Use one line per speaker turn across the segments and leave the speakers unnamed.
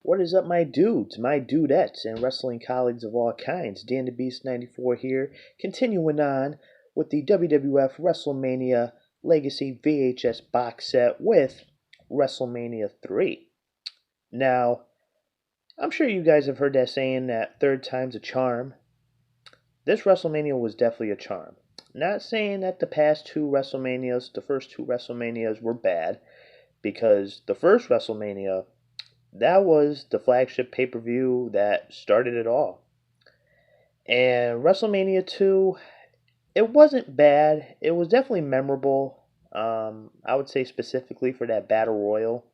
What is up, my dudes, my dudettes, and wrestling colleagues of all kinds? Dan the Beast 94 here, continuing on with the WWF Wrestlemania Legacy VHS box set with Wrestlemania 3. Now, I'm sure you guys have heard that saying that third time's a charm. This WrestleMania was definitely a charm. Not saying that the past two WrestleManias, the first two WrestleManias, were bad, because the first WrestleMania, that was the flagship pay-per-view that started it all. And WrestleMania 2, it wasn't bad. It was definitely memorable. I would say specifically for that Battle Royal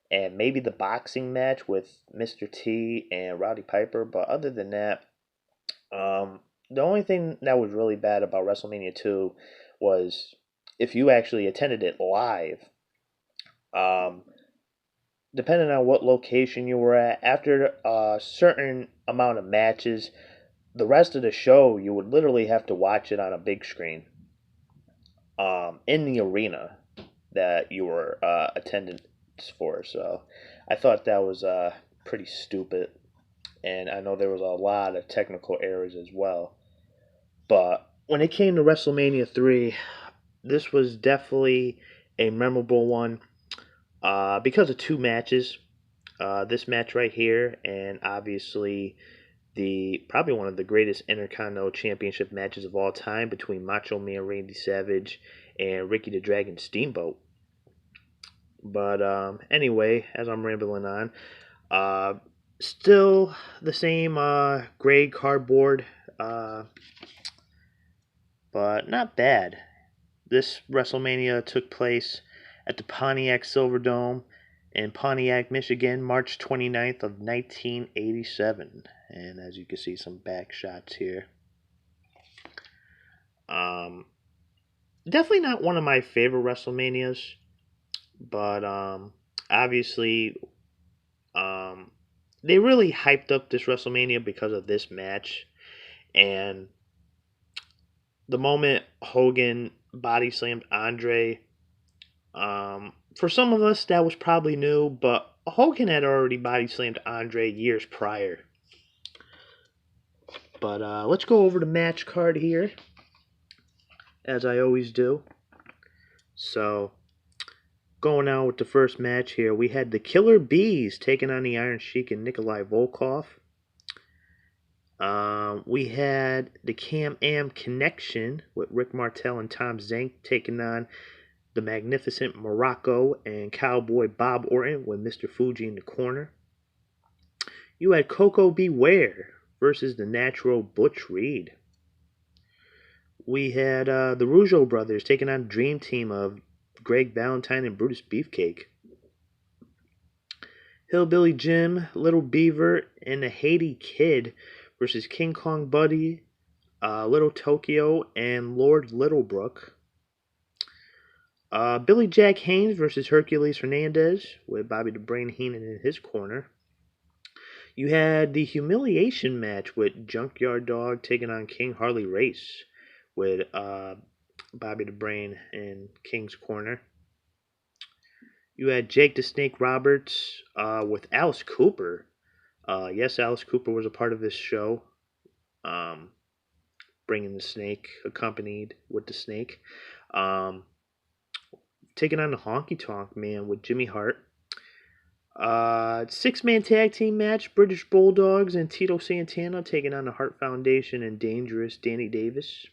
and maybe the boxing match with Mr. T and Roddy Piper. But other than that, the only thing that was really bad about WrestleMania 2 was if you actually attended it live. Um, Depending on what location you were at, after a certain amount of matches, the rest of the show you would literally have to watch it on a big screen, in the arena that you were attendance for. So I thought that was pretty stupid, and I know there was a lot of technical errors as well. But when it came to WrestleMania 3, this was definitely a memorable one because of two matches. This match right here, and obviously the probably one of the greatest Intercontinental Championship matches of all time between Macho Man Randy Savage and Ricky the Dragon Steamboat. But anyway, as I'm rambling on, still the same gray cardboard, but not bad. This WrestleMania took place at the Pontiac Silverdome in Pontiac, Michigan, March 29th of 1987. And as you can see, some back shots here. Definitely not one of my favorite WrestleManias, but obviously they really hyped up this WrestleMania because of this match. And the moment Hogan body slammed Andre, for some of us that was probably new, but Hogan had already body slammed Andre years prior. But let's go over the match card here, as I always do. So, going on with the first match here, we had the Killer Bees taking on the Iron Sheik and Nikolai Volkov. We had the Can-Am Connection with Rick Martel and Tom Zenk taking on the Magnificent Morocco and Cowboy Bob Orton with Mr. Fuji in the corner. You had Coco Beware versus the Natural Butch Reed. We had the Rougeau brothers taking on the Dream Team of Greg Valentine and Brutus Beefcake. Hillbilly Jim, Little Beaver, and the Haiti Kid versus King Kong Buddy, Little Tokyo, and Lord Littlebrook. Billy Jack Haynes versus Hercules Hernandez with Bobby the Brain Heenan in his corner. You had the Humiliation match with Junkyard Dog taking on King Harley Race with Bobby the Brain in King's corner. You had Jake the Snake Roberts with Alice Cooper. Yes, Alice Cooper was a part of this show, bringing the snake, accompanied with the snake. Taking on the Honky Tonk Man with Jimmy Hart. Six-man tag team match, British Bulldogs and Tito Santana taking on the Hart Foundation and Dangerous Danny Davis.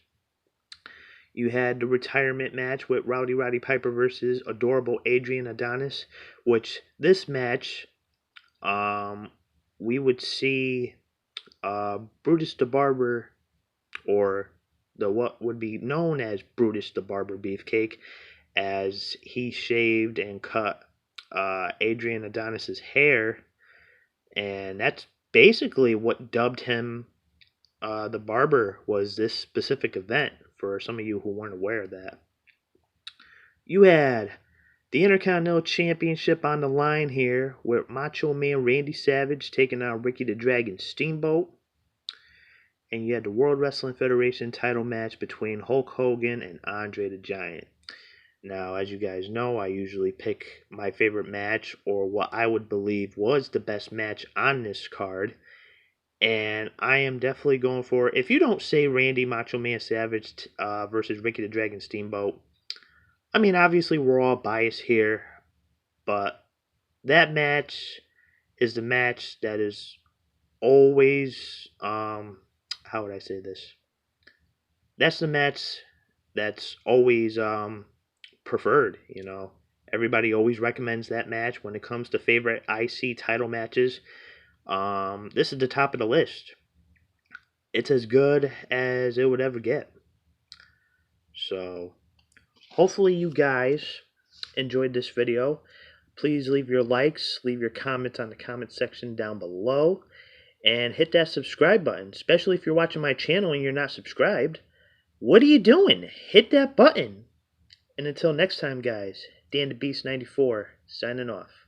You had the retirement match with Roddy Piper versus Adorable Adrian Adonis, which this match, we would see Brutus the Barber, or the what would be known as Brutus the Barber Beefcake, as he shaved and cut Adrian Adonis's hair, and that's basically what dubbed him the Barber, was this specific event, for some of you who weren't aware of that. You had the Intercontinental Championship on the line here with Macho Man Randy Savage taking on Ricky the Dragon Steamboat. And you had the World Wrestling Federation title match between Hulk Hogan and Andre the Giant. Now, as you guys know, I usually pick my favorite match or what I would believe was the best match on this card. And I am definitely going for, if you don't say Randy Macho Man Savage versus Ricky the Dragon Steamboat, I mean, obviously we're all biased here, but that match is the match that is always, how would I say this? That's the match that's always preferred, you know. Everybody always recommends that match when it comes to favorite IC title matches. This is the top of the list. It's as good as it would ever get. So, hopefully you guys enjoyed this video. Please leave your likes, leave your comments on the comment section down below, and hit that subscribe button, especially if you're watching my channel and you're not subscribed. What are you doing? Hit that button. And until next time, guys, Dan the Beast 94 signing off.